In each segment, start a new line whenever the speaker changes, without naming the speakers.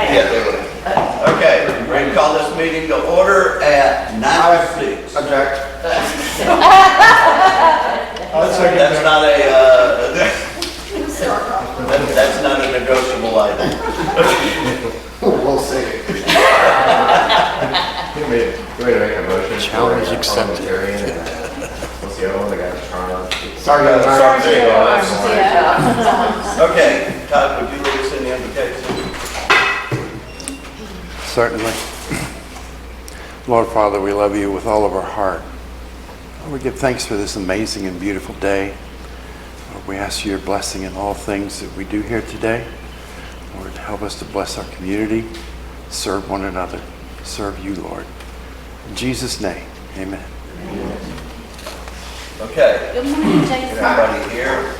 Yeah, they would. Okay, we're going to call this meeting to order at 9:06.
Object.
That's
That's
not a, that's not a negotiable item.
We'll see.
Can we make a motion?
Challenge
for,
accepted.
parliamentarian, what's the other one? The guy with Charlie.
Sorry,
Okay, Todd, would you lead us in the invocation?
Certainly. Lord Father, we love you with all of our heart. Lord, we give thanks for this amazing and beautiful day. Lord, we ask your blessing in all things that we do here today. Lord, help us to bless our community, serve one another, serve you, Lord. In Jesus' name, amen.
Okay,
Good morning, Jason.
everybody here?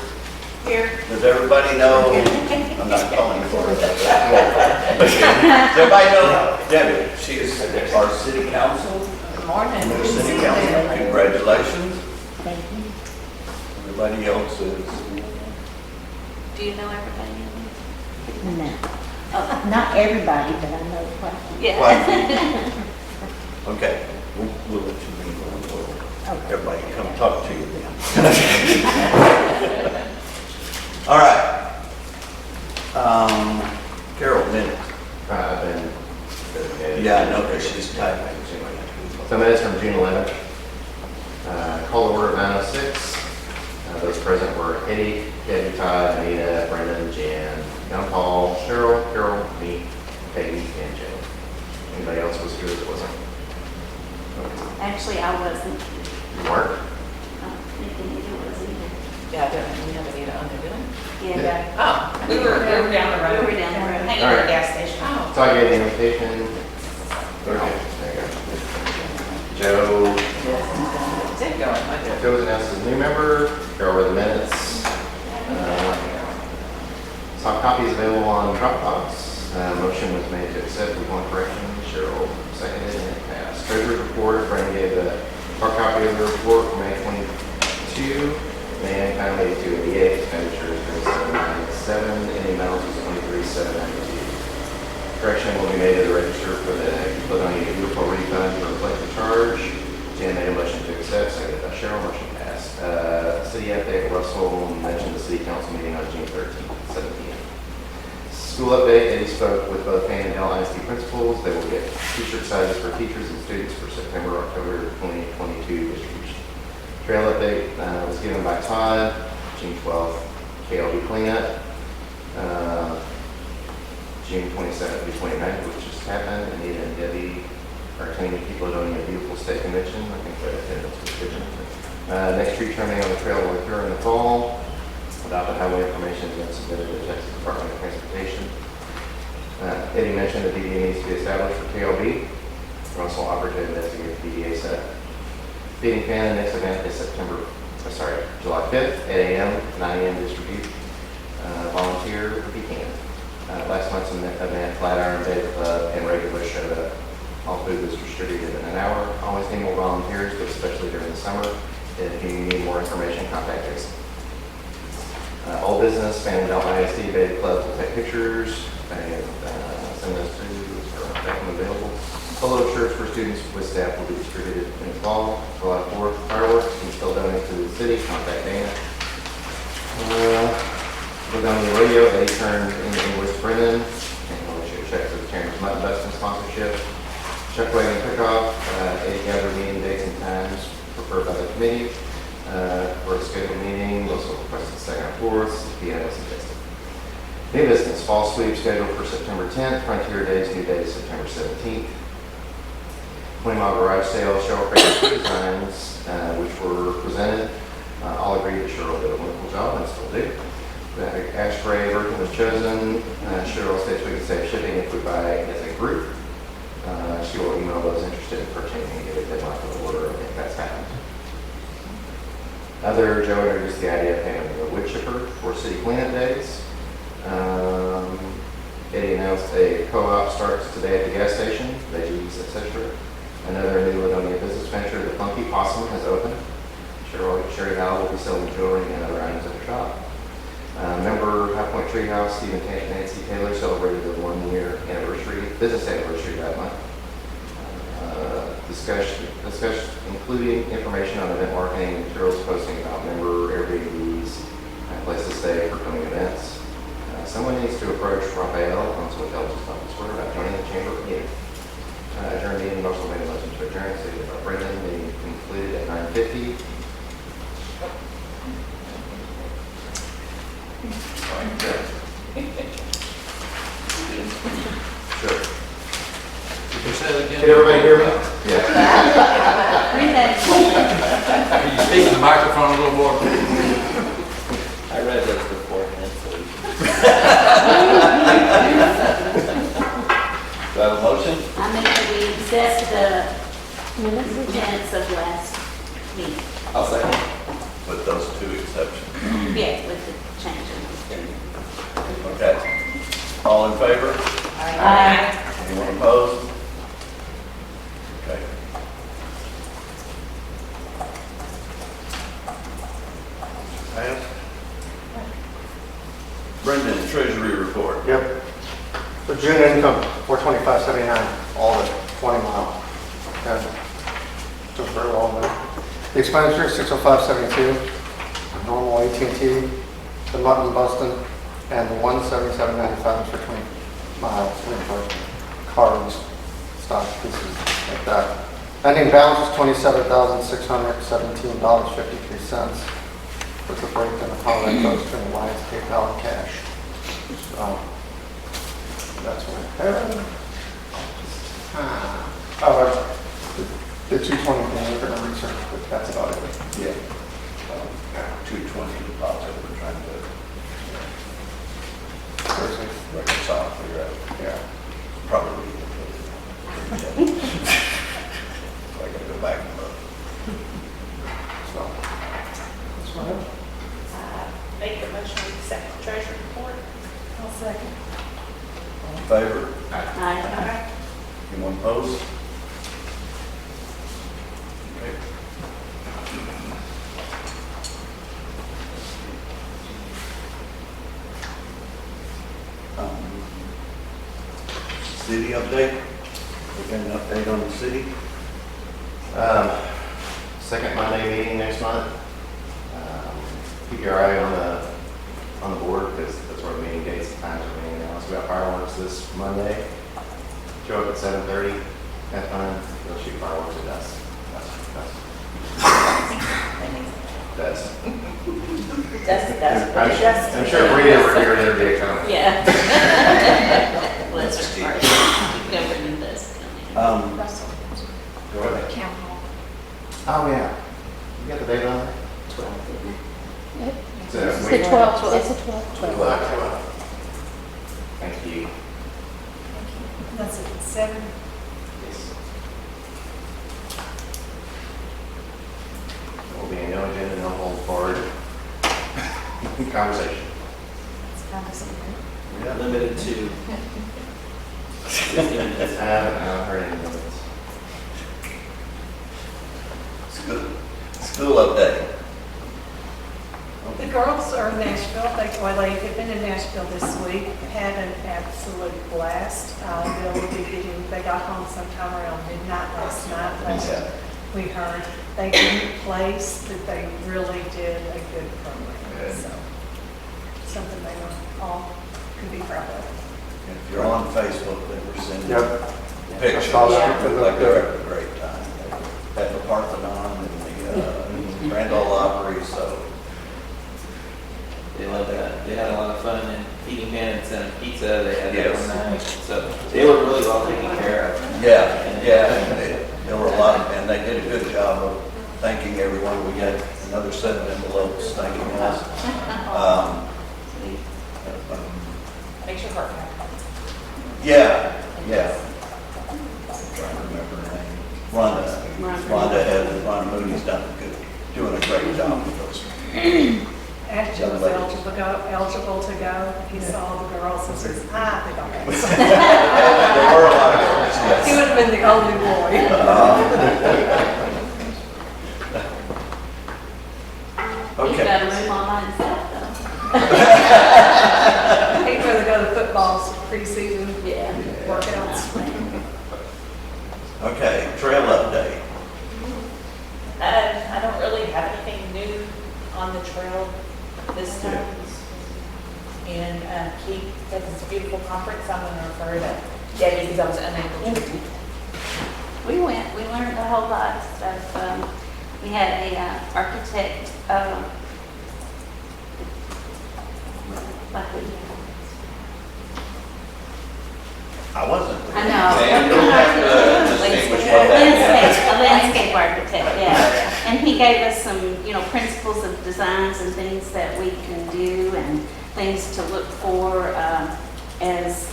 Here.
Does everybody know? I'm not calling for her. Does everybody know Debbie? She is our city council.
Good morning.
New city council. Congratulations.
Thank you.
Everybody else is.
Do you know everybody?
No. Not everybody, but I know quite a few.
Yeah.
Okay, we'll let you leave on.
Okay.
Everybody come talk to you then. All right. Carol, minutes.
I've been.
Yeah, I know, because she's typing.
So minutes from June 11th. Call to order at 9:06. Those present were Eddie, Debbie, Todd, Anita, Brendan, Jan, Young Paul, Cheryl, Carol, me, Peggy, and Joe. Anybody else was here that wasn't?
Actually, I wasn't.
You weren't?
Thinking it was either.
Yeah, I don't, we have Anita on there, do we?
Yeah.
Oh, we were down the road.
We were down the road.
Hanging
All
at
right.
the gas station. Oh.
So I gave the invitation. Okay, there you go. Joe.
It's it going, I did.
Joe was announced as a new member. Go over the minutes. Some copies available on Dropbox. Motion was made to accept with one correction. Cheryl seconded and it passed. Treasurer's report. Brandon gave the hard copy of the report for May 22. And kindly to EA expenditures 2797. Any amount is 23,792. Correction will be made to the register for the Ladonia Beautiful refund to reflect the charge. Jan made a motion to accept, seconded by Cheryl, motion passed. City update, Russell mentioned the city council meeting on June 13th, 7 p.m. School update, Eddie spoke with both Pan and Dell ISD principals. They will get t-shirt sizes for teachers and students for September, October 2022 distribution. Trail update was given by Todd, June 12th, KLB cleanup. June 27th through 29th, which just happened. Anita and Debbie are attending the People Ladonia Beautiful State Convention. I think that attendance was good. Next tree trimming on the trail will occur in the fall. Adopted highway information has been submitted to the Texas Department of Transportation. Eddie mentioned the DDA needs to be established for KLB. Russell offered to investigate the DDA set. Feeding Pan, the next event is July 5th, 8 a.m., 9 a.m. distribute. Volunteer if you can. Last month's event, Flatiron Day Club and regular showed up. All food was distributed in an hour. Always need more volunteers, but especially during the summer. If you need more information, contact Jason. Old business, Fan Del ISD Day Club will take pictures and send those to or make them available. Polo shirts for students with staff will be distributed in the fall. July 4th, fireworks. You can still donate to the city. Contact Dana. Ladonia Radio, Eddie turned in the invoice to Brendan, and we'll issue a check for the Chambers Mutton Busting sponsorship. Chuck Wagon Cook-Off, Eddie gathered meeting dates and times preferred by the committee. For a scheduled meeting, also requested second and fourth, PM was suggested. New business, fall sweep scheduled for September 10th, Frontier Days, new date is September 17th. 20-mile garage sale, Cheryl created designs, which were presented. All agreed that Cheryl did a wonderful job and still do. The ash spray version was chosen. Cheryl states we can save shipping if we buy as a group. She will email those interested in purchasing and give a deadline for the order if that's happened. Joe introduced the idea of having a wood chipper for city cleanup days. Eddie announced a co-op starts today at the gas station, veggies, etc. Another new Ladonia business venture, the Funky Possum, has opened. Sherry Howell will be selling jewelry and other items at the shop. Member High Point Treehouse, Stephen Nancy Taylor celebrated their 1-year anniversary, business anniversary that month. Discussion, including information on event marketing and materials posting about member Airbnbs and place to stay for coming events. Someone needs to approach Raphael, Council of Intelligence Officer, about joining the chamber meeting. Adjourn meeting, also made a motion to adjourn, so Brendan, meeting concluded at 9:50. Sure.
You can say it again.
Can everybody hear me? Yeah.
Can you speak in the microphone a little more?
I read those beforehand, so. Do I have a motion?
I make that we accept the minutes of last meeting.
I'll second. With those 2 exceptions.
Yeah, with the changes.
Okay. All in favor?
Aye.
Anyone opposed? Okay. Passed. Brendan, Treasury Report.
Yep. So June income, 425.79, all the 20 mile. Okay. Doing very well there. The expenditure, 605.72, normal AT&T, the Mutton Buston, and the 177.95 for 20 miles, for cars, stock pieces like that. Ending balance is $27,617.53, with the breakdown of how that goes between Alliance, PayPal, and cash. So, that's what I have. The 220 thing, we're gonna research, but that's about it.
Yeah. 220 deposit, we're trying to
Thursday.
reconcile, figure out,
Yeah.
probably. So I gotta go back and look.
So, that's what I have.
Make the motion to accept the treasury report. I'll second.
All in favor?
Aye.
Anyone opposed? Okay. City update? We got an update on the city?
Second Monday meeting next month. Keep your eye on the board, because that's where the meeting dates and times are being announced. We got fireworks this Monday. Show up at 7:30. Have fun. We'll shoot fireworks at dusk. I'm sure Brady over here would be a comment.
Yeah. Bless her heart. Never knew this.
Russell.
Go ahead.
Count hall.
Oh, yeah. You got the date on there?
It's the 12th, it's the 12th.
Thank you.
That's at 7.
Yes. There will be no agenda, no hold forward. Conversation.
It's kind of something.
Limited to 15 minutes.
I haven't heard any of it.
School update.
The girls are in Nashville, they've been in Nashville this week, had an absolute blast. They got home sometime around midnight last night, we heard. They didn't place, but they really did a good program, so something they were all could be proud of.
If you're on Facebook, they were sending
Yep.
pictures.
I saw that.
It looked like they're having a great time. They had the Parthenon and the Grand Ole Opry, so.
They loved that. They had a lot of fun and eating pants and pizza. They had that
Yes.
one night. So they were really well taken care of.
Yeah, and there were a lot, and they did a good job of thanking everyone. We had another set of envelopes thanking us.
Makes your heart happy.
Yeah. I'm trying to remember her name. Rhonda Mooney's doing a great job with those.
Ashton was eligible to go, he saw the girls and says, I think I'll go.
There were a lot of girls, yes.
He would have been the only boy.
He's
Okay.
got a room all by himself, though.
preseason
Yeah.
workouts.
Okay, trail update.
I don't really have anything new on the trail this time. And Keith does this beautiful conference. I'm going to refer to Debbie because I was unable to.
We learned a whole lot of stuff. We had a architect,
I wasn't.
I know.
And you'll have to distinguish what that is.
A landscape architect, yeah. And he gave us some, principles of designs and things that we can do and things to look for as,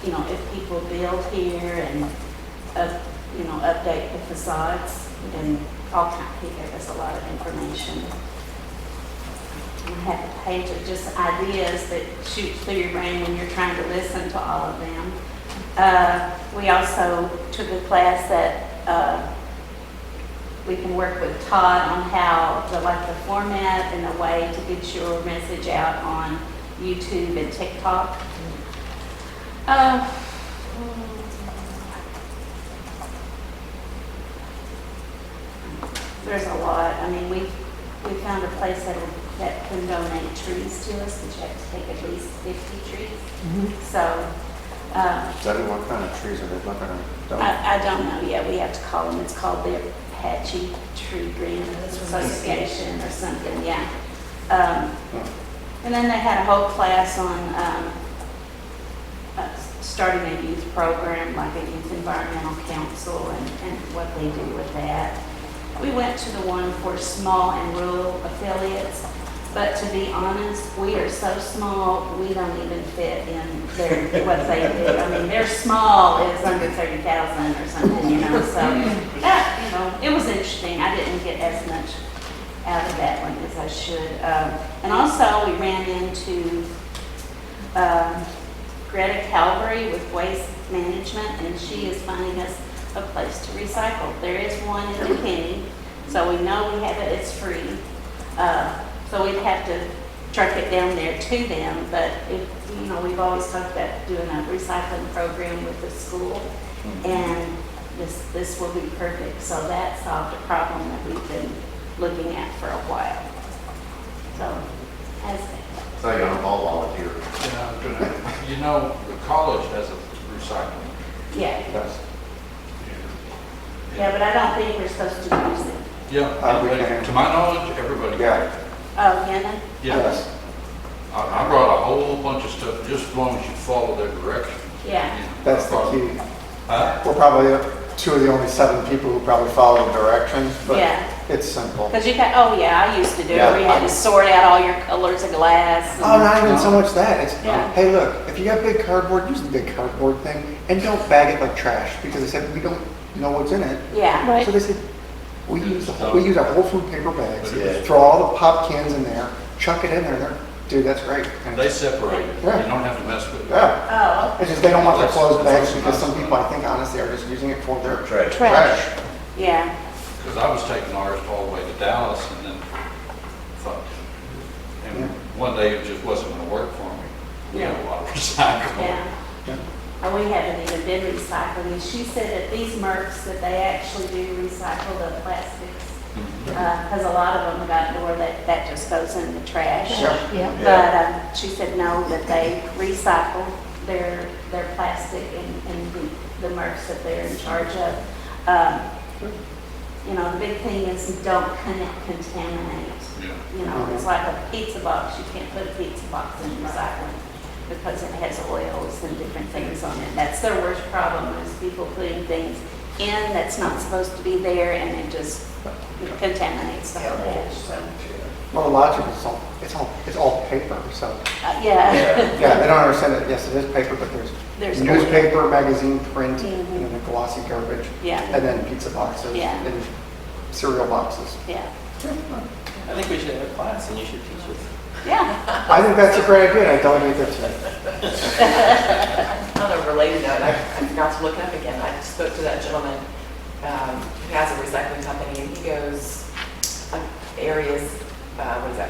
if people build here and, update the facades and all kinds. He gave us a lot of information. I have a page of just ideas that shoot through your brain when you're trying to listen to all of them. We also took a class that we can work with Todd on how the format and the way to get your message out on YouTube and TikTok. There's a lot. I mean, we found a place that can donate trees to us, which have to take at least 50 trees. So.
What kind of trees are they looking at?
I don't know yet. We have to call them. It's called the Apache Tree Green Association or something, yeah. And then they had a whole class on starting a youth program, like a youth environmental council and what they do with that. We went to the one for small and rural affiliates. But to be honest, we are so small, we don't even fit in what they do. I mean, their small is under 30,000 or something, So, it was interesting. I didn't get as much out of that one as I should. And also, we ran into Greta Calvary with Waste Management, and she is finding us a place to recycle. There is one in McKinney, so we know we have it. It's free. So we'd have to truck it down there to them, but we've always talked about doing a recycling program with the school, and this will be perfect. So that solved a problem that we've been looking at for a while. So,
So you're on a ball volunteer.
The college has a recycling.
yeah,
Yes.
yeah, but I don't think we're supposed to use it.
Yeah,
we can.
to my knowledge, everybody.
Yeah.
Oh, Hannah?
Yes. I brought a whole bunch of stuff, just as long as you follow their directions.
Yeah.
That's the key.
Huh?
We're probably two of the only 7 people who probably follow directions, but
Yeah.
it's simple.
Because I used to do it,
Yeah.
where you had to sort out all your colors of glass.
Oh, not even so much that. It's,
Yeah.
hey, look, if you got big cardboard, use the big cardboard thing, and don't bag it like trash, because they said we don't know what's in it.
Yeah.
So they said, we use our whole food paper bags,
Yeah.
throw all the pop cans in there, chuck it in there, dude, that's great. And
They separate it. You
Yeah.
don't have to mess with it.
yeah,
Oh,
it's just they don't want their closed bags because some people, I think, honestly, are just using it for their
Trash.
trash.
yeah.
Because I was taking ours all the way to Dallas and then thought, and one day it just wasn't going to work for me. We had a lot of recycling.
Yeah.
Yeah.
Oh, we haven't even been recycling. She said that these MRFs, that they actually do recycle the plastics. Because a lot of them got where that just goes in the trash.
Sure.
Yeah.
But she said no, that they recycle their plastic and the MRFs that they're in charge of. The big thing is don't contaminate.
Yeah.
It's like a pizza box. You can't put a pizza box in recycling because it has oils and different things on it. That's their worst problem, is people putting things in that's not supposed to be there, and it just contaminates the whole batch. So,
Well, a lot of people, it's all paper, so,
yeah.
yeah, they don't understand that, yes, it is paper, but
There's
there's newspaper, magazine, print, and
Mhm.
then the glossy garbage,
Yeah,
and then pizza boxes,
Yeah.
and cereal boxes.
yeah,
I think we should have a class and you should teach us.
yeah.
I think that's a great idea, I delegate that to you.
On a related note, I forgot to look it up again. I spoke to that gentleman who has a recycling company, and he goes areas,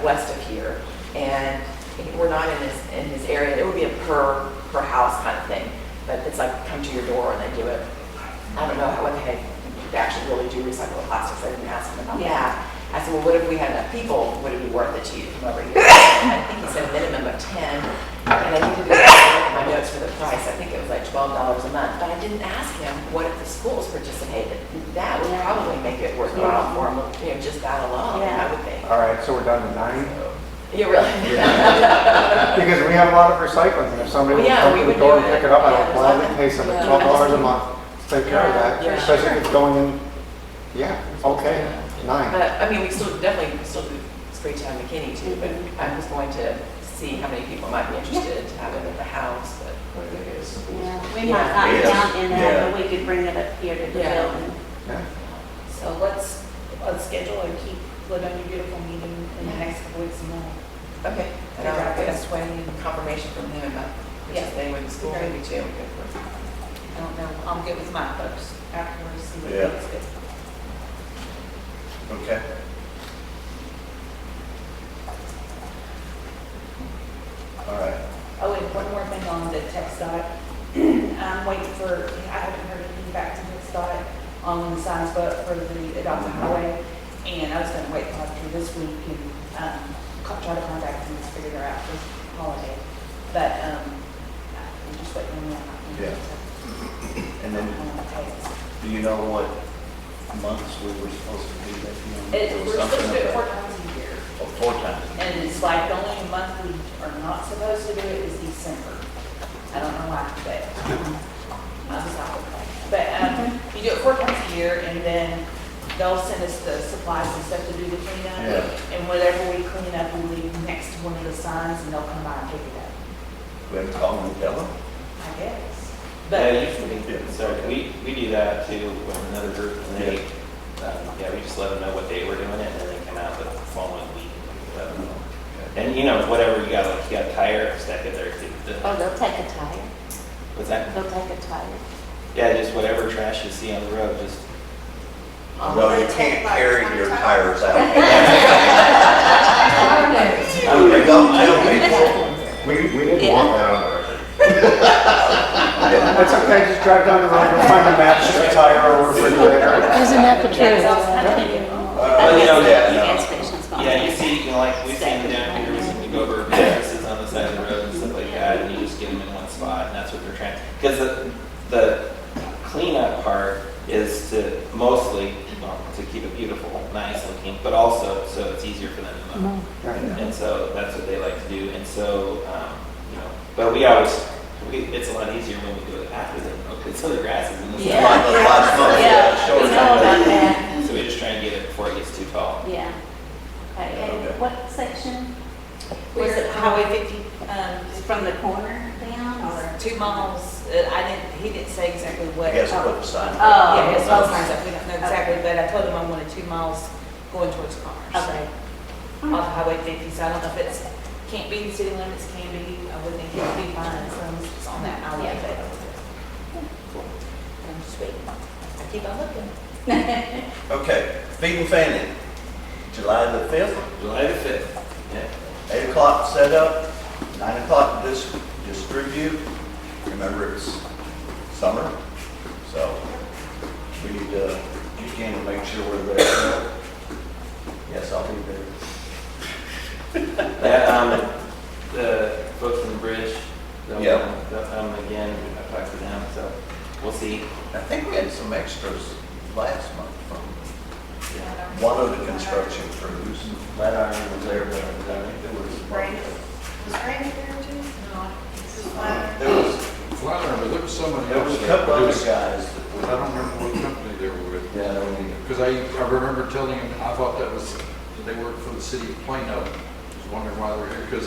west of here, and we're not in his area. It would be a per per house kind of thing. But it's like come to your door and they do it. I don't know what the heck, they actually really do recycle the plastics. I didn't ask them about that. I said, well, what if we had enough people? Would it be worth it to you to come over here? I think he said a minimum of 10. And I needed to look at my notes for the price. I think it was like $12 a month. But I didn't ask him what if the schools participated. That would probably make it worthwhile for him, just that alone, I would think.
All right, so we're down to 9?
You really?
Because we have a lot of recycling, and if somebody would
Well, yeah,
come
we
to the
would
door
do
and
it.
pick it up, I
Yeah,
would gladly pay somebody $12 a month to take care of that,
Yeah.
especially if it's going in, yeah, okay, 9.
I mean, we still definitely still do Spray Tan McKinney too, but I'm just going to see how many people might be interested to have it at the house, but.
Yeah, we might not
Yes.
count in
Yeah.
that, but we could bring it up here to the
Yeah.
building.
Yeah.
So let's schedule and keep Live Your Beautiful meeting in the next couple weeks and then
Okay. And
figure
I'll
out the
get
best way. And
confirmation from him about participating with the school
Okay.
maybe too.
I don't know, I'll get with my folks afterwards, see what
Yeah.
it's good.
Okay. All right.
Oh, and one more thing on the text dot. I'm waiting for, I haven't heard anything back to text dot on the signs, but for the adopted highway. And I was gonna wait till after this week and, try to contact them to figure it out this holiday. But, I'm just waiting on that.
Yeah. And then,
Text.
do you know what months we were supposed to do that? There was
We're supposed to do it
something
4 times a year.
about- Oh, 4 times.
And it's like the only month we are not supposed to do it is December. I don't know why, but I'm sorry. But you do it 4 times a year and then they'll send us the supplies and stuff to do the cleanup.
Yeah.
And whatever we clean up, we leave next to one of the signs and they'll come by and pick it up,
We have to call them and tell them?
I guess.
Yeah,
But
usually, so we do that too with another group, and they, we just let them know what day we're doing it, and then they come out the following week and let them know. And whatever you got, like, you got a tire, stack it there too.
Oh, they'll take a tire.
What's that?
They'll take a tire.
Yeah, just whatever trash you see on the road, just.
No, you can't carry your tires out.
I'm
Don't tell people.
We didn't want that on the record.
It's okay, just drive down the road, you'll find a mattress, a tire, or a refrigerator.
Isn't that the truth?
Well,
Yeah, no.
Gas station's not.
Yeah, you see, like, we've seen them down here, we go over mattresses on the side of the road and stuff like that, and you just get them in one spot, and that's what they're trying. Because the cleanup part is to mostly, to keep it beautiful, nice looking, but also so it's easier for them to mow. And so that's what they like to do, and so, but it's a lot easier when we do it after they mow, because so the grass is in the
Yeah.
side.
Lots of
Yeah,
short
we know about
time.
that.
So we just try and get it before it gets too tall.
Yeah. Okay,
Okay.
what section?
was it Highway 50,
From the corner down or?
2 miles, he didn't say exactly what.
I guess put the sign.
Oh.
Yeah, it's all kinds of, we don't know exactly, but I told him I wanted 2 miles going towards Commerce.
Okay.
Off Highway 50, so I don't know if it's, can't be the city limits, can be, I would think it would be fine as long as it's on that highway, but. I'm just waiting, I keep on looking.
Okay, feeding fanning, July the 5th,
July the 5th. Yeah.
8 o'clock setup, 9 o'clock distribute. Remember, it's summer, so we need to, you can make sure we're there. Yes, I'll be there.
The folks in the bridge, they'll
Yeah.
come again, I talked to them, so we'll see.
I think we had some extras last month from one of the construction crews.
Flat Iron was there, but I think there was.
Randy, was Randy there too? No.
There was,
Flatiron, but there was somebody
there was
else.
a couple
It
other
was-
guys that
I don't remember what company they were with.
Yeah, I don't either.
Because I remember telling him, I thought that they worked for the city of Plano. I was wondering why they're here, because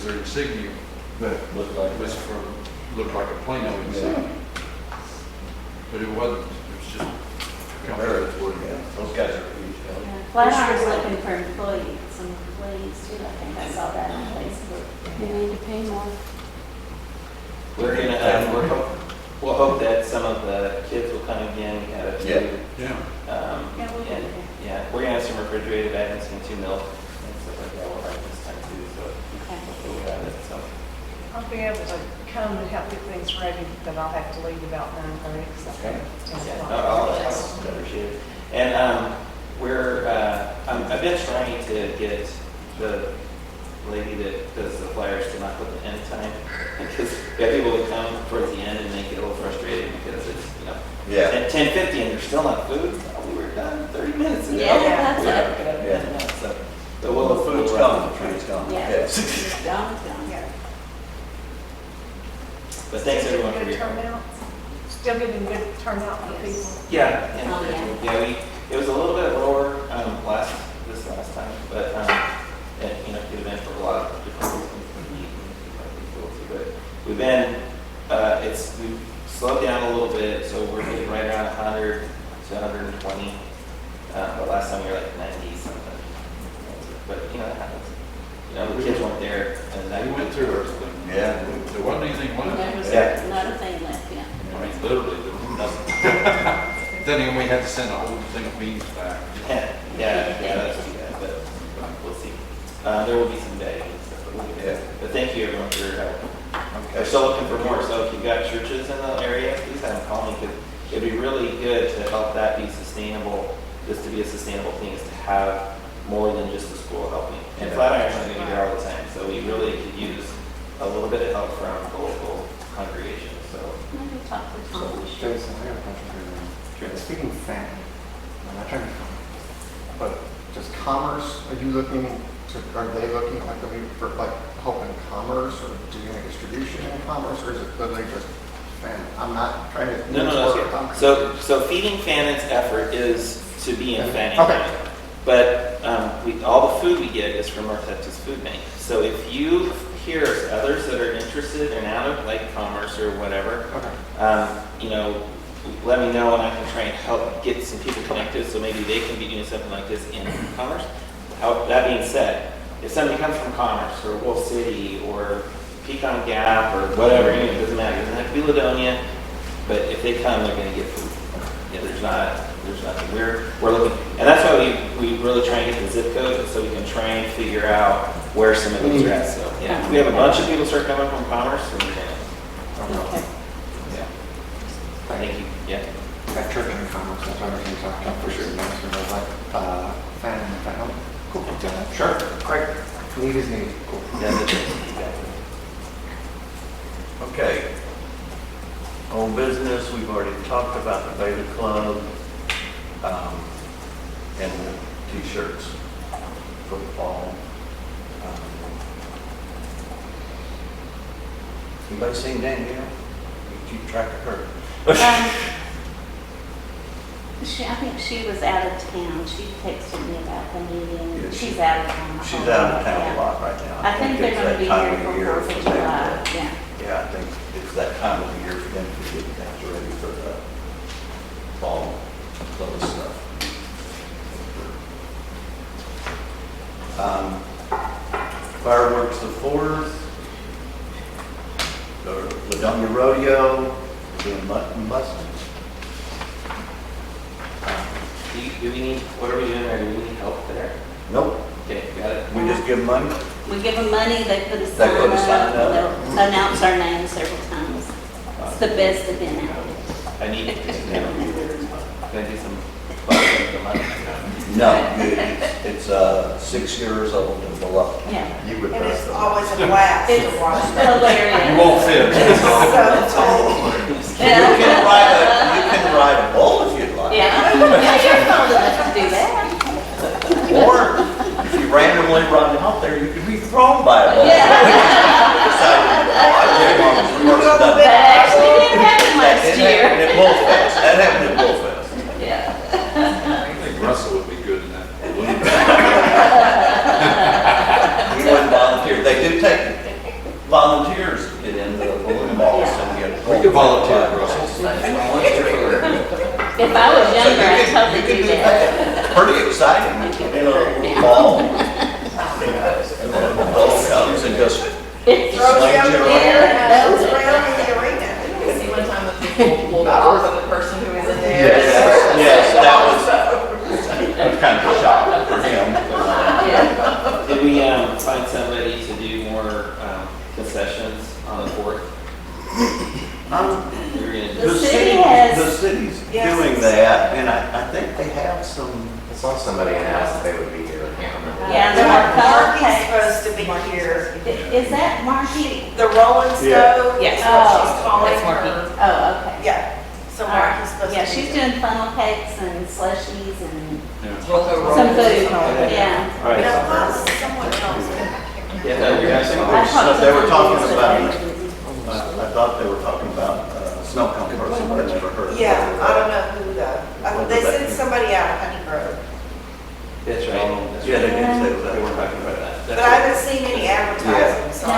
their insignia
Looked like
was looked like a Plano insignia. But it wasn't, it was just a company
Very,
that worked.
yeah, those guys are huge.
Flatiron's looking for employees, some employees too, I think I saw that on Facebook.
You need to pay more.
We're gonna, we'll hope that some of the kids will come again. We had a few.
Yeah.
Yeah.
Yeah, we'll do
And,
that.
yeah, we're gonna have some refrigerated items and 2 milk and stuff like that. We'll have this time too, so
Okay.
we'll have it, so.
I'll be able to come and help get things ready, but I'll have to leave about 9:30.
Okay. I'll appreciate it. And I've been trying to get the lady that does the flyers to not put the end time, because we have people that come towards the end and they get a little frustrated because it's,
Yeah.
10:50 and there's still not food. Oh, we were done 30 minutes ago.
Yeah, that's
We
it.
gotta be done now, so. But
Well, the food's coming, the food's coming.
Yeah.
Yes.
Done.
Yeah.
But thanks everyone for
Good
your.
turnout. Still getting good turnout for people.
Yeah,
Oh, yeah.
it was a little bit lower this last time, but and could have been for a lot of different reasons. But we've slowed down a little bit, so we're getting right around 100 to 120. But last time we were like 90 something. But that happens. The kids weren't there, and that
We went through everything.
Yeah.
There wasn't anything left.
There was
Yeah.
not a thing left, yeah.
I mean, literally, there was nothing. Then again, we had to send a whole thing of beans back.
Yeah, that's too bad, but we'll see. There will be some bagging and stuff, but we'll get there. But thank you everyone for your help. We're still looking for more, so if you've got churches in the area, please have them call me, because it'd be really good to help that be sustainable, just to be a sustainable thing, is to have more than just the school helping. And Flatiron's not gonna be there all the time, so we really could use a little bit of help from the local congregation, so.
Maybe talk to
So,
Tom.
Jason, I got a question for you. Speaking of family, I'm not trying to come, but just commerce, are they looking like for like help in commerce, or doing a distribution in commerce, or is it literally just family? I'm not trying to.
No, that's good. So Feeding Fannon's effort is to be in Fanning
Okay.
County. But all the food we get is from North Texas Food Bank. So if you hear others that are interested and out of like commerce or whatever, let me know and I can try and help get some people connected so maybe they can be doing something like this in commerce. That being said, if somebody comes from Commerce or Wolf City or Pecan Gap or whatever, it doesn't matter. It doesn't have to be Ladonia, but if they come, they're going to get food. Yeah, there's nothing. We're looking, and that's why we really try and get the zip code so we can try and figure out where some of these are at. So yeah, we have a bunch of people start coming from Commerce, and
Okay.
yeah, thank you. Yeah,
That church in commerce, that's what everything's talking about.
For sure.
Family. Cool.
sure.
Great. Need is need. Cool.
Yeah, that's it. Exactly.
Okay. Old business, we've already talked about the Beta Club, and the t-shirts for the fall. Anybody seen Danielle? You keep track of her?
I think she was out of town. She texted me about the meeting.
Yeah,
She's out of town.
She's out of town a lot right now.
I think they're
it's
going to
that
be
time
here
of
for
year
4th of
them
July.
to-
Yeah.
Yeah, I think it's that time of the year for them to get things ready for the fall, clothes stuff. Fireworks the 4th, the Ladonia Rodeo, doing mutton busting.
Do we need? What are we doing there? Do we need help there?
Nope,
Okay, got it.
we just give them money.
We give them money, they put a
They
sign
put a sign
up,
up.
they'll announce our names several times. It's the best event out there.
I need to. Can I do some busting of the money?
No, it's 6 years old and below.
Yeah.
You would
And
rather.
it's always a blast
It's
to watch that.
hilarious.
You won't fit.
So tall.
You can ride a bull if you'd like.
Yeah, yeah, you're old enough to do that.
Or if you randomly run out there, you could be thrown by a bull.
Yeah.
Decided, oh, I tell you what, we must have done
That
that.
actually didn't happen last
It
year.
happened at Bullfest. That happened at Bullfest.
Yeah.
I think Russell would be good in that.
He wouldn't volunteer. They do take volunteers to get in the balloon balls and get.
We could volunteer, Russell.
If I was younger, I'd totally do that.
Pretty exciting, in a little ball. And then the bull comes and just
It's
Throws
Slings
down
you
the air and goes around in the arena.
You see one time the people pulled over for the person who was in there.
Yes, that was kind of a shock for him.
Yeah.
Did we find somebody to do more concessions
the city's
Yes.
doing that, and I think they have some,
I saw somebody ask if they would be here, I can't remember.
Yeah, there are funnel
Marky's
cakes.
supposed to be here.
Is that Marky?
The Rolling Stone,
Yes.
is what she's
Oh,
calling
that's Marky.
her.
Oh, okay.
Yeah, so Marky's supposed to be
Yeah,
here.
she's doing funnel cakes and slushies and
Roll
some food,
Okay.
yeah.
all right.
And I thought someone else.
Yeah, you're asking.
I talked to
They were
some
talking
kids
about
that
it.
are busy.
I thought they were talking about snow cone person, but I never heard.
Yeah, I don't know who they sent somebody out of Honey Grove,
That's right. That's
Yeah, they
right.
did say
They were
that.
talking about that.
but I haven't seen any advertising, so.
No,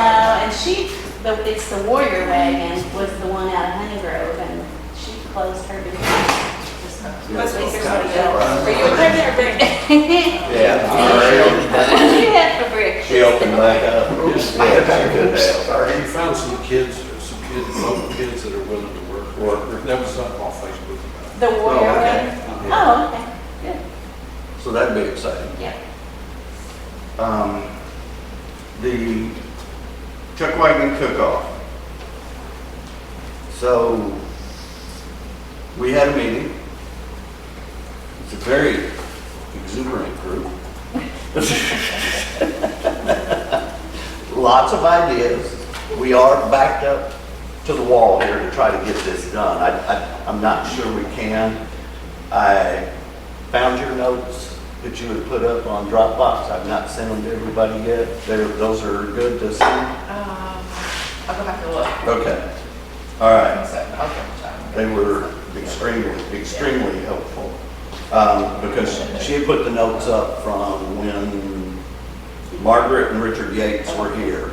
and it's the Warrior Wagon was the one out of Honey Grove, and she closed her business.
Must be somebody else.
Are you over there, Brick?
Yeah.
What did you have for breakfast?
She opened back up. Yeah, it's good to have.
You found some kids, local kids that are willing to work. That was something on Facebook.
The Warrior
Oh, okay.
Wagon? Oh, okay, good,
So that'd be exciting.
yeah.
The Chuck Wagon Cook-Off. So, we had a meeting. It's a very exuberant group. Lots of ideas. We are backed up to the wall here to try to get this done. I'm not sure we can. I found your notes that you had put up on Dropbox. I've not sent them to everybody yet. Those are good to see.
I'll go back and look.
Okay. All right.
So, I'll give them time.
They were extremely helpful. Because she had put the notes up from when Margaret and Richard Yates were here.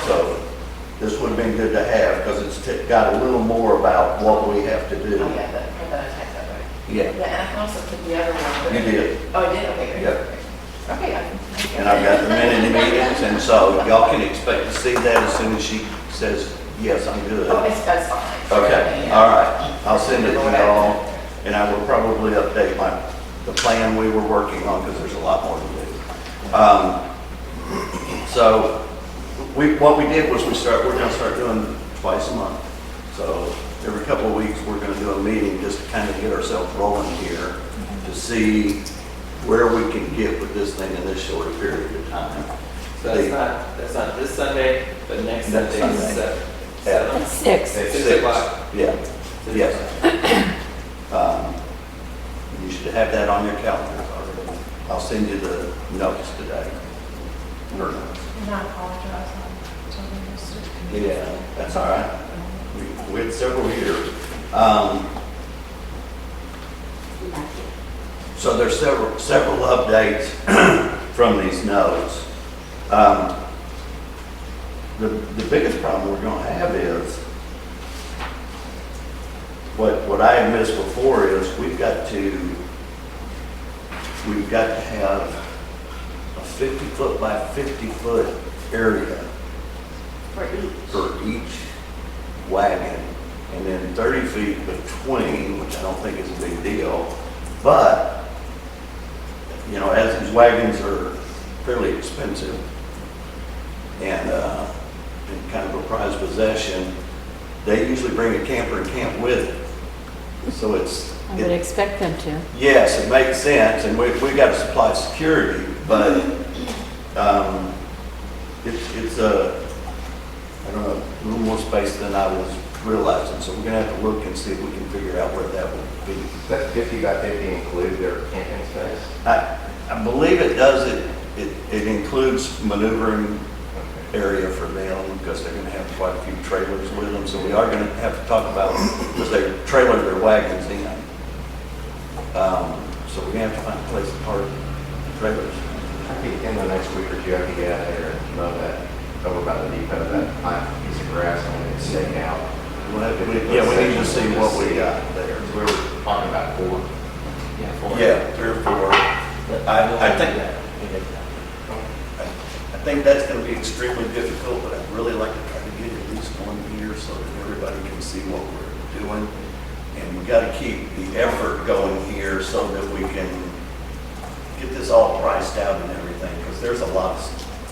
So this would have been good to have because it's got a little more about what we have to do.
Oh, yeah, that I typed that right.
Yeah,
Yeah, and I can also put the other one. but-
you did.
Oh, I did, okay, great.
Yep.
Okay, I can.
And I've got the minute meetings, and so y'all can expect to see that as soon as she says, yes, I'm good.
Oh, that's fine.
Okay, all right. I'll send it to y'all, and I will probably update the plan we were working on, because there's a lot more to do. So, what we did was we're gonna start doing twice a month. So, every couple of weeks, we're gonna do a meeting just to kind of get ourselves rolling here, to see where we can get with this thing in this short period of time.
So that's not this Sunday, but next
Next
Sunday,
Sunday.
seven.
It's 6.
6 o'clock.
Yeah, yes. You should have that on your calendar already. I'll send you the notes today. Or notes.
And I apologize, I told you yesterday.
Yeah, that's all right. We had several years. So there's several updates from these notes. The biggest problem we're gonna have is, what I had missed before is we've got to have a 50-foot by 50-foot area for each wagon, and then 30 feet between, which I don't think is a big deal. But, you know, as these wagons are fairly expensive and kind of a prized possession, they usually bring a camper and camp with it. So
I would expect them to.
yes, it makes sense, and we got to supply security, but it's I don't know, a little more space than I was realizing, so we're gonna have to look and see if we can figure out where that would be.
Does that 50 by 50 include their camping space?
I believe it does, it includes maneuvering area for them, because they're gonna have quite a few trailers with them, so we are gonna have to talk about, because they trailer their wagons in. So we're gonna have to find a place to park trailers.
I think in the next week or two, I can get out there and mow that, over by the depot, that high piece of grass and it's stake out.
Yeah, we need to see what we got there.
We were talking about 4.
Yeah, 4.
Yeah, 3 or 4. I think that's gonna be extremely difficult, but I'd really like to try to get at least one here so that everybody can see what we're doing. And we gotta keep the effort going here so that we can get this all priced out and everything, because there's a lot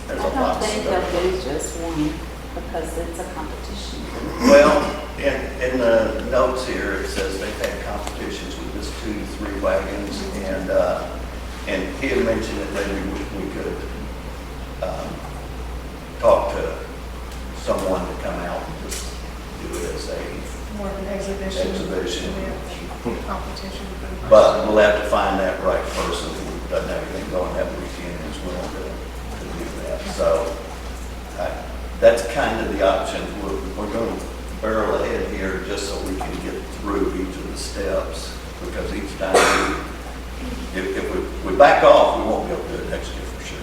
I
of
don't think
stuff.
they'll do just one because it's a competition.
Well, in the notes here, it says they've had competitions with this 2 to 3 wagons, and he had mentioned that maybe we could talk to someone to come out and just do it as a
More of an exhibition.
exhibition.
Yeah, competition. for the
But we'll have to find that right person who doesn't have anything going that weekend and is willing to do that. So that's kind of the option. We're going to barrel ahead here just so we can get through each of the steps, because each time if we back off, we won't be able to do it next year for sure.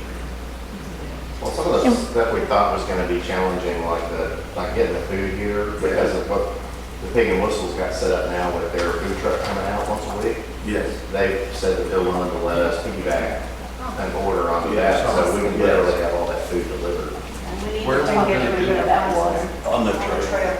Well, some of the stuff we thought was gonna be challenging, like getting the food here, because of what the Pig and Whistle's got set up now with their food truck coming out once a week.
Yes.
They've said that they're willing to let us piggyback an order on that, so we can literally have all that food delivered.
And we need
Where
to
are we
talk a
gonna
little
do
bit
that?
about water.
On the
On the
trail.
trail.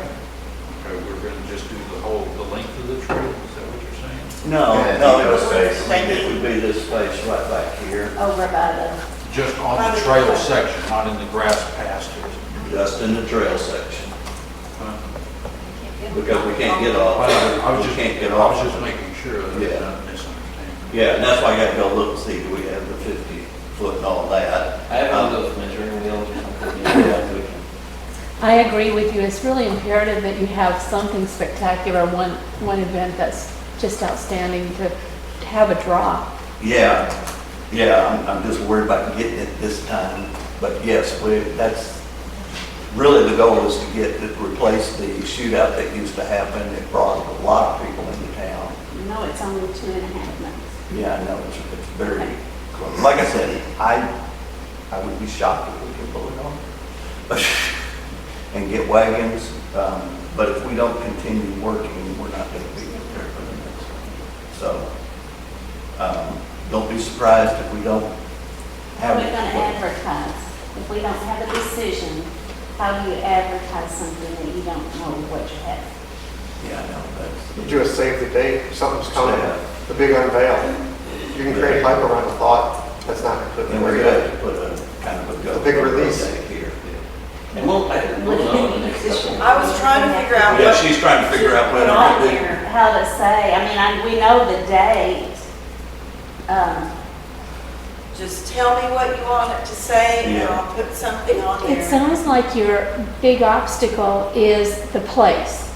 Okay, we're gonna just do the length of the trail, is that what you're saying?
No,
Yeah,
no,
depot space.
it would be this place right back here,
Over by the,
Just on the trail section, not in the grass pastures.
just in the trail section,
Huh?
because we can't get off.
I was
We
just,
can't get
I
off.
was just making sure that
Yeah.
it's not misunderstanding.
Yeah, and that's why I gotta go look and see, do we have the 50 foot and all that?
I have one of those measuring wheels or something. You know, so we can-
I agree with you. It's really imperative that you have something spectacular, one event that's just outstanding to have a draw.
Yeah, I'm just worried about getting it this time, but yes, that's, really the goal is to replace the shootout that used to happen. It brought a lot of people into town.
no, it's only 2.5 months.
Yeah, I know, it's very close. Like I said, I would be shocked if we could pull it off and get wagons, but if we don't continue working, we're not going to be prepared for the next one. So, don't be surprised if we don't
How
have.
are we going to advertise? If we don't have a decision, how do you advertise something that you don't know what you have?
Yeah, I know,
You do a save the date, something's coming,
Yeah.
the big unveil. You can create hype around a thought that's not completely
and we're
real.
going to put a kind of a go.
A big release.
Here.
And we'll know in the next couple.
I was trying to figure out
Yeah,
what,
she's trying to figure out
Put
whether
on
to do.
there how to say, I mean, we know the date.
just tell me what you want it to say and
Yeah.
I'll put something on
It
there.
sounds like your big obstacle is the place.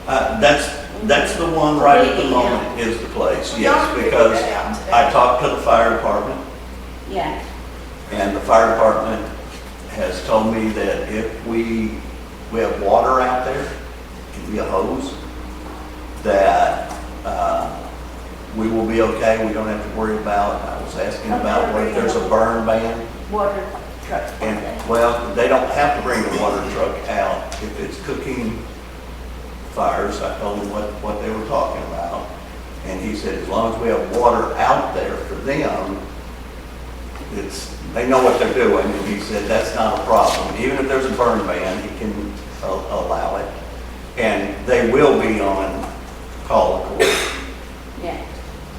That's the one right at the moment is the place, yes, because I talked to the fire department,
Yeah,
and the fire department has told me that if we have water out there, it can be a hose, that we will be okay, we don't have to worry about, I was asking about what if there's a burn ban.
water truck.
And, well, they don't have to bring the water truck out if it's cooking fires. I told him what they were talking about. And he said, as long as we have water out there for them, they know what they're doing. And he said, that's not a problem. Even if there's a burn ban, he can allow it. And they will be on call, of course.
Yeah,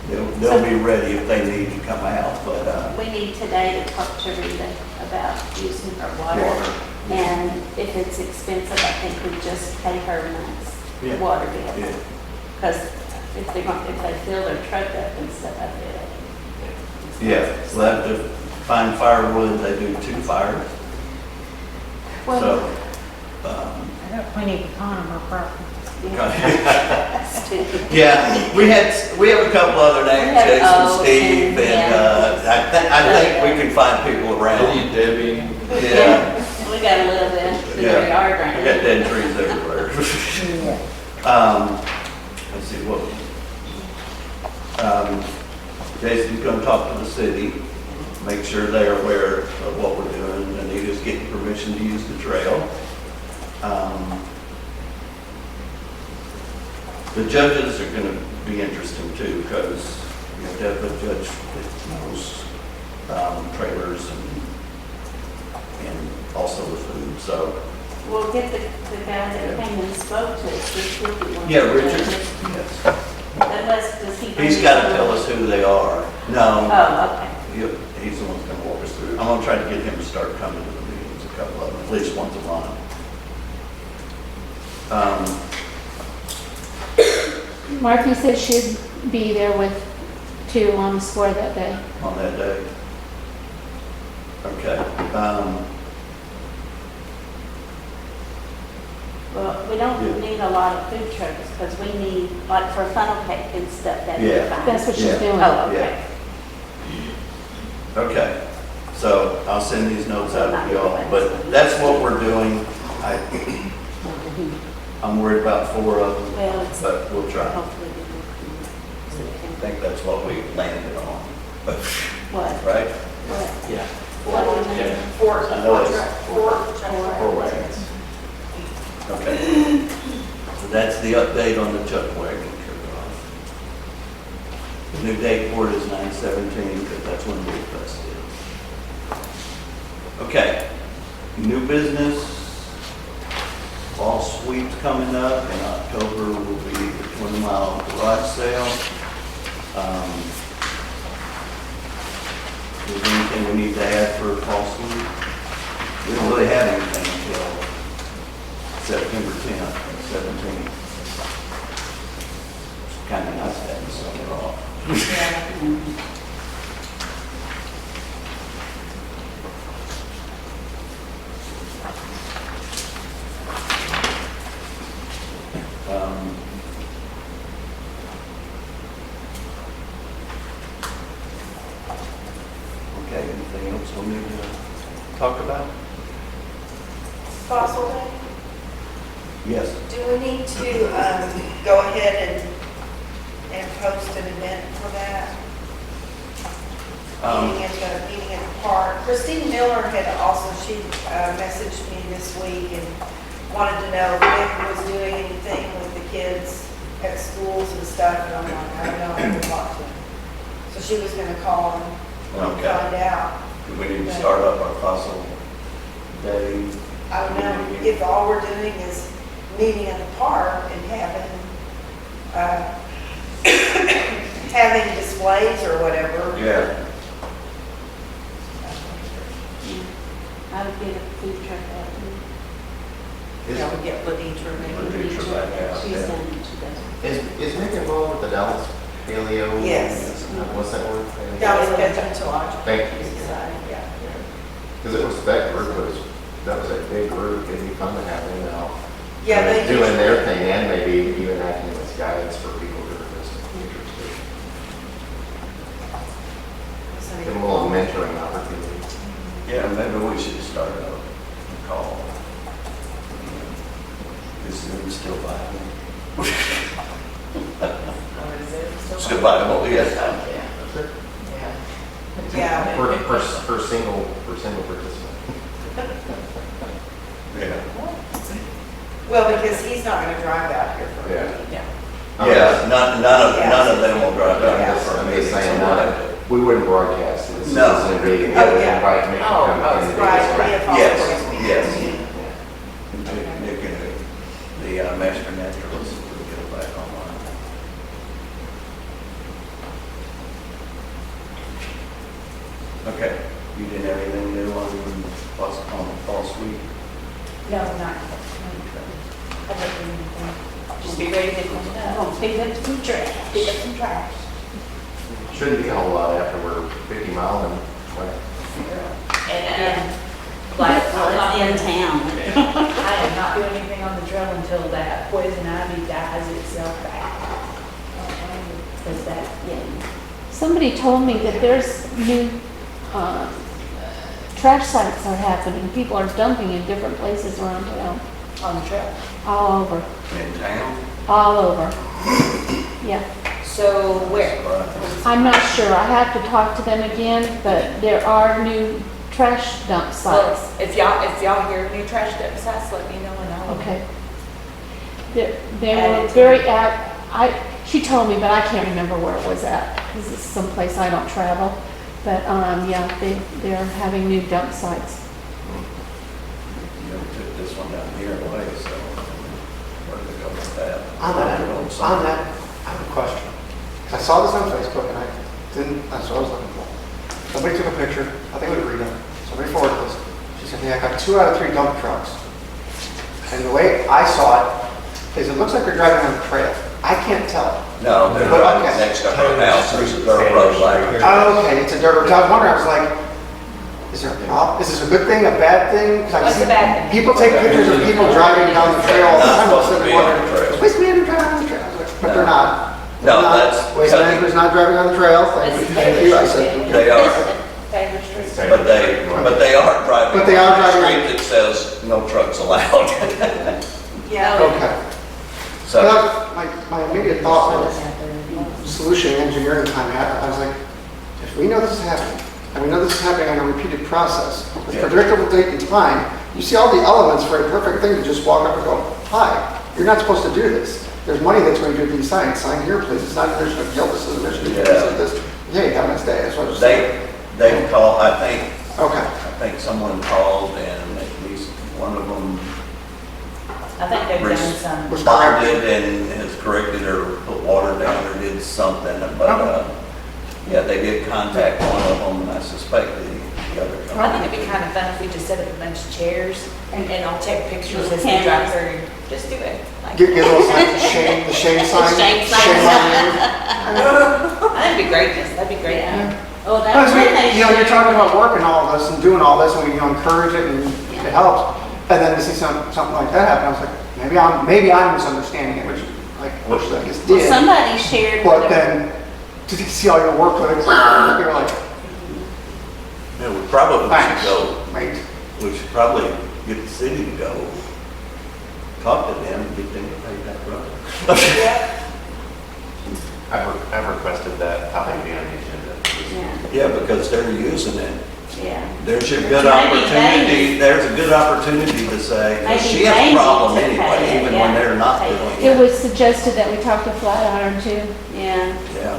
They'll be ready if they need to come out, but,
we need today to talk to Rita about using her water.
Water.
And if it's expensive, I think we just pay her
Yeah.
month's water
yeah.
bill. Because if they fill their truck up and stuff, I feel.
Yeah, we'll have to find firewood, they do 2 fires.
Well,
So,
I got plenty of pecan on my property.
stupid.
yeah, we have a couple other names,
have
Jason,
Oak
Steve,
and,
and, I think we can find people
Billy
around.
and Debbie.
Yeah,
We got a little bit in
Yeah.
their yard right
I
now.
got dead trees everywhere. Let's see, Jason's gonna talk to the city, make sure they're aware of what we're doing. Anita's getting permission to use the trail. The judges are gonna be interesting too, because you have to have a judge that knows, trailers and also the food, so.
We'll get the guy that came and spoke to us, this week. He wants
Yeah,
to
Richard,
judge it.
yes.
Unless, does he?
He's gotta tell us who they are. No,
Oh, okay.
he's the one that's gonna walk us through. I'm gonna try to get him to start coming to the meetings, a couple of them, at least once a month.
Martha said she'd be there with 2 on the square that day.
On that day. Okay.
Well, we don't
Yeah.
need a lot of food trucks, because we need, like for funnel cake and stuff, that'd be
Yeah.
fine.
That's what she's
Yeah.
doing.
Oh, okay.
Okay, so I'll send these notes out to y'all, but that's what we're doing. I'm worried about 4 of them,
Well, it's
but we'll try.
hopefully we
I
will.
think that's what we landed on,
What?
right?
What?
Yeah.
What do we need?
Four,
I know it's
four.
4 wagons. Okay. So that's the update on the chuck wagon trip-off. The new date for it is 9/17, because that's when Beer Fest is. Okay, new business. Fall sweep's coming up. In October will be the 20-mile garage sale. Is there anything we need to add for fall sweep? We don't really have anything until September 10th and 17th. Kind of nice having summer off. Um, Okay, anything else we need to talk about?
Fossil Day,
Yes.
do we need to go ahead and post an event for that? Meeting at the park. Christine Miller had also, she messaged me this week and wanted to know if Nick was doing anything with the kids at schools and stuff, and I'm like, I don't know, I haven't talked to him. So she was gonna call and
Okay.
find out.
Do we need to start up our fossil day?
I don't know if all we're doing is meeting in the park and having displays or whatever.
Yeah.
I would get a food truck out.
Yeah, we get Laditra maybe.
Laditra back out,
She's
yeah.
done it, she does.
Is Nick involved with the Dallas Paleo?
Yes.
What's that word?
Dallas
It's
Paleontological
Thank you.
Society, yeah.
Because it was, that group was, that was a big group, it'd be fun to have them out.
Yeah, they
Doing their
usually-
thing and maybe even acting as guidance for people who are just interested. Give them a little mentoring opportunity.
Yeah, maybe we should start a call. Is it still viable?
What is it?
Still viable, yes.
Yeah.
Yeah.
For single participant.
Yeah.
Well, because he's not gonna drive out here for a
Yeah.
meeting.
Yeah, none of them will drive down here for a
I'm
meeting.
just saying, we wouldn't broadcast it. This is
No.
a meeting.
Oh,
We would
yeah.
invite Nick to
Oh,
come
oh,
in and do
Right,
this.
we have all
Yes,
sorts of meetings.
yes.
Yeah.
Nick and the master naturalist will get it back online. Okay, you didn't have anything new on fall sweep?
No, not. I don't do anything.
Just be ready to clean it
I'm
up.
gonna pick up some trash. Pick up some trash.
Shouldn't be a whole lot after we're 50 mile and, well,
And, like,
Well, it's in town.
I am not doing anything on the trail until that poison ivy dies itself back.
Is that, yeah.
Somebody told me that there's new trash sites are happening. People are dumping in different places around town,
On the trail.
all over,
In town?
all over. Yeah,
So where?
I'm not sure. I have to talk to them again, but there are new trash dump
well,
sites.
if y'all hear new trash dump sites, let me know and I'll.
Okay. They were very she told me, but I can't remember where it was at, because it's someplace I don't travel. But, yeah, they're having new dump sites.
You know, we took this one down here away, so where to go with that?
On that, I have a question. I saw this on Facebook and that's what I was looking for. Somebody took a picture, I think it was Rita, somebody forwarded this. She said, yeah, I got 2 out of 3 dump trucks. And the way I saw it, Because it looks like they're driving on a trail. I can't tell.
No, they're
But,
right
okay.
next to her house, there's a dirt road like.
Oh, okay, it's a dirt road. I was wondering, I was like, is there a problem? Is this a good thing, a bad thing? 'Cause I
What's
see
the bad thing?
People take pictures of people driving down the trail all the
Not
time.
supposed to
I'm
be on the
wondering,
trail.
"Is Waste Management driving on the trail?" I was like, but they're
No.
not.
No,
They're not.
that's-
Waste Management's not driving on the trail. Thank you. I said,
They are,
Favor street.
but they are driving.
But they are
on a
driving
Street that says no trucks allowed.
Yeah.
okay.
So,
Well, my immediate thought was, solution engineering time happened. I was like, if we know this is happening, and we know this is happening on a repeated process, with
Yeah.
predictable date and time, you see all the elements for a perfect thing to just walk up and go, hi, you're not supposed to do this. There's money that's going to be signed. Sign here, please. It's not a mission of guilt. This is a mission of
Yeah.
this. Hey, have a nice day. That's what I was saying.
they call, I
Okay.
think someone called and at least one of them
I think they've done some.
responded and has corrected or put water down or did something, but, yeah, they did contact one of them, and I suspect the other
I think
company.
it'd be kind of fun if we just set up a bunch of chairs and I'll take pictures as we
Cameras.
drive through. Just do it. Like,
Get a little sign, the shame sign.
shame sign.
Shame on you.
that'd be greatness. That'd be great.
Yeah. Oh,
Because
that's when they.
you're
should-
talking about working all this and doing all this, and we encourage it and it helps. And then to see something like that happen, I was like, maybe I'm misunderstanding it, which I guess
Well,
did.
somebody shared.
But
with them-
then to see all your work with it, you're like,
Yeah, we probably
thanks.
should go,
Right.
we should probably get the city to go talk to them and get them to pay that road.
I've requested that topic be on the agenda.
Yeah,
Yeah, because they're using it.
yeah.
There's a
Maybe
good
they-
opportunity, there's a good opportunity to say, 'cause
Maybe
she has
they
a problem
need to
anyway,
pay it,
even
yeah.
when they're not
Pay it.
doing
It
it.
was suggested that we talk to Flatiron too.
Yeah.
Yeah.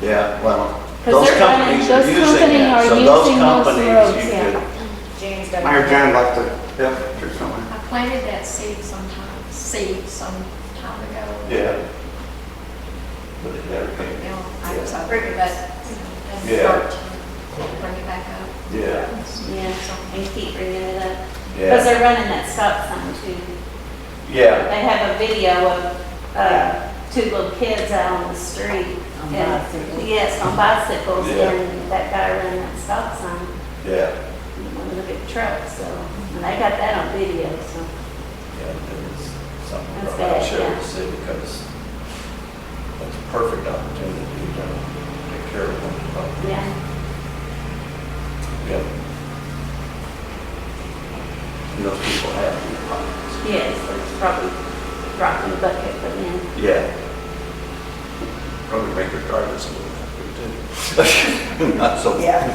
Yeah, well,
'Cause
those
they're running-
companies are
those
using
companies
it,
are
so those
using those
companies,
roads,
you
yeah.
could,
Jane's got.
Mayor Jan liked to, yep, do something.
I planted that seed some time ago.
yeah. But it never came.
You know, I was hoping that, and
Yeah.
start to bring it back up.
Yeah,
Yeah, and keep bringing it up. Because
yeah,
they're running that stop sign too.
yeah,
They have a video of, two little kids out on the street.
On
and-
bicycles.
Yes, on bicycles,
Yeah.
and that guy running that stop sign,
yeah,
one of the big trucks, so, and they got that on video, so.
yeah, it was something
That's
that I
bad,
share
yeah.
with the city because it's a perfect opportunity to take care of them.
Yeah,
Yep. And those people have these problems.
yes, it's probably dropping the bucket for them.
Yeah. Probably make their drivers a little happy too. Not so.
Yeah.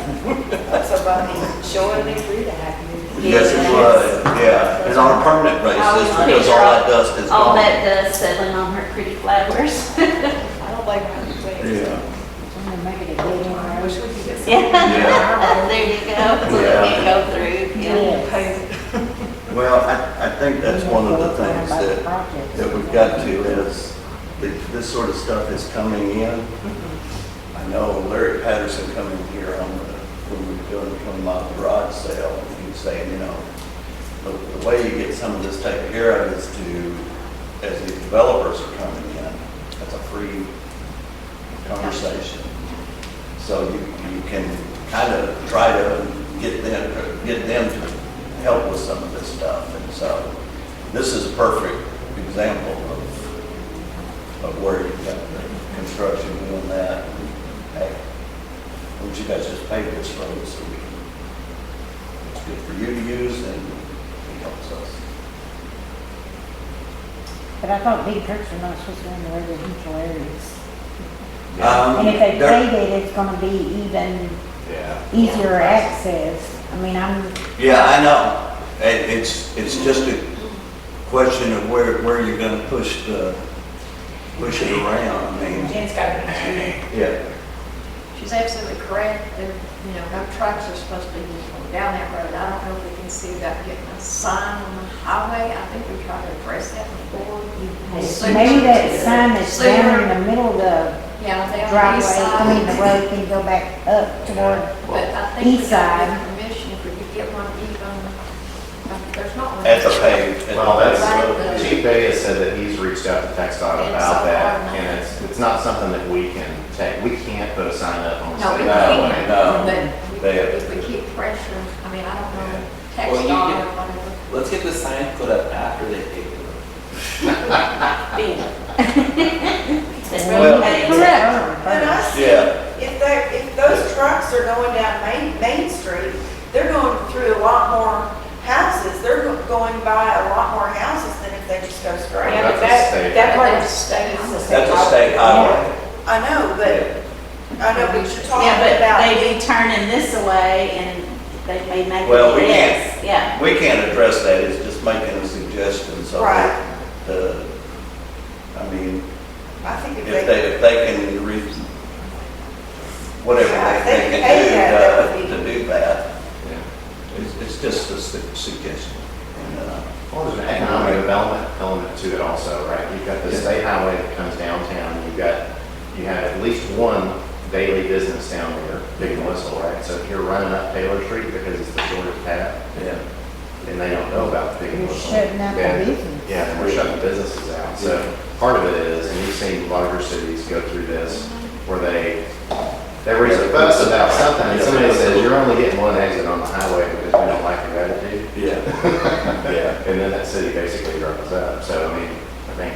That's so funny.
Sure, it'd be free to have you.
Yes, it would, yeah, and on a permanent basis, because all that dust is
All
gone.
that dust settling on her pretty flowers.
I don't blame her.
Yeah,
I'm gonna make it a dead end
I
road.
wish we could get some.
Yeah, there you go, so
Yeah.
they can't go through, yeah.
Yes.
well, I think that's one of the things that we've got to is, this sort of stuff is coming in. I know Larry Patterson coming here on when we were doing the 20-mile garage sale, and he was saying, you know, the way you get some of this taken care of is to, as these developers are coming in, that's a free conversation. So you can kind of try to get them to help with some of this stuff. And so this is a perfect example of where you've got the construction doing that. Hey, why don't you guys just pave this road so we can, it's good for you to use and it helps us.
But I thought big trucks are not supposed to go in the residential areas. And if they
They're-
pave it, it's gonna be even
Yeah.
easier access. I mean,
Yeah, I know. It's just a question of where you're gonna push it around. I mean,
Jane's got it.
yeah,
She's absolutely correct. There, no trucks are supposed to be going down that road. I don't know if we can see about getting a sign on the highway. I think we tried to address that before.
maybe that sign that's down in the middle of the
Yeah, they on the
driveway,
east side.
I mean, the road can go back up toward,
But I think
east
we got to
side.
get permission if we could get one even, there's not one.
at the paved.
Well, that's,
Right.
to Chief Bay has said that he's reached out to TxDOT
It's
about
so
that,
hard now.
and it's not something that we can take. We can't put a sign up on the
No,
state
we
highway.
can't,
No.
but
They have
if
to
we
do
keep pressure, I mean, I don't know, text
Well, you
on
can-
or whatever.
Let's get the sign put up after they pay the road.
Well,
Correct.
And I see,
Yeah.
if those trucks are going down Main Street, they're going through a lot more houses. They're going by a lot more houses than if they just go straight.
Yeah, but
That's a state.
that part of the state is the state.
That's a state highway.
I know, but you're
Yeah,
talking
but
about.
they be turning this away and they may make
Well,
it
we
this. Yeah.
We can't address that, it's just making a suggestion, so.
Right.
I mean,
I think if
if
they,
they can whatever
Yeah, if
they
they
can
can pay that, that
do
would be-
to do that,
Yeah.
it's just a suggestion. And,
Well, there's an economic development element to it also, right? You've got the state highway that comes downtown, you have at least one daily business down there, Big and Whistle, right? So if you're running up Taylor Street because it's the shortest path,
Yeah.
and they don't know about Big and
You're
Whistle.
shutting out the
then-
business.
Yeah, and we're shutting businesses out. So part of it is, and you've seen larger cities go through this, where they raise a fuss about something, and somebody says, you're only getting one exit on the highway because we don't like your attitude.
Yeah. Yeah.
And then that city basically runs up. So, I mean, I think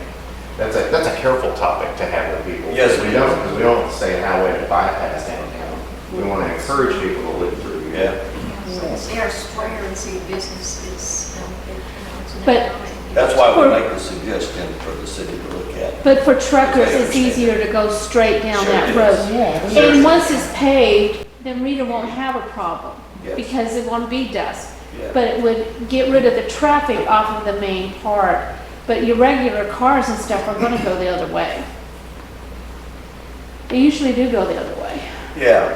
that's a careful topic to have with people.
Yes,
we don't, because we don't want to say highway to bypass downtown. We want to encourage people to live through.
Yeah.
See our square and see businesses.
But-
That's why we make the suggestion for the city to look at.
But for truckers, it's easier to go straight down
Sure
that
it
road.
is.
Yeah.
And once it's paved, then Rita won't have a problem
Yes.
because it won't be dust.
Yeah.
But it would get rid of the traffic off of the main part. But your regular cars and stuff are gonna go the other way. They usually do go the other way.
Yeah.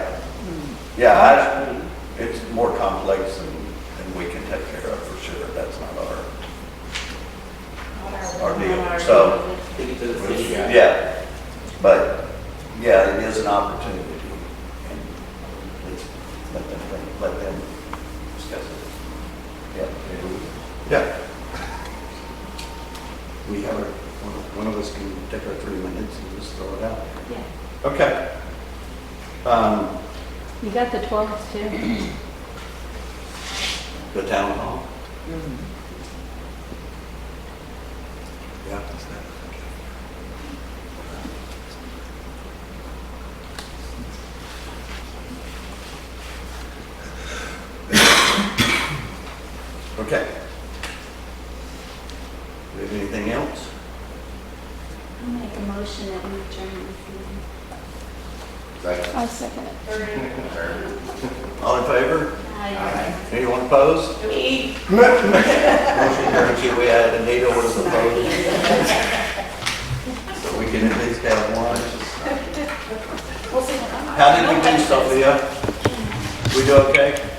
Yeah, it's more complex than we can take care of for sure. That's not our deal. So,
Take it to the city guy.
yeah, but, yeah, it is an opportunity. And let's let them discuss it. Yeah. Yeah. We have one of us can take our 3 minutes and just throw it out.
Yeah.
Okay.
You got the 12th too.
The town hall. Yeah. Okay. Do we have anything else?
I'll make a motion that we adjourn this meeting.
I second it.
All in favor?
Aye.
Anyone opposed? Motion carries. We had Anita was opposed. So we can at least have one. How did we do, Sophia? We do okay?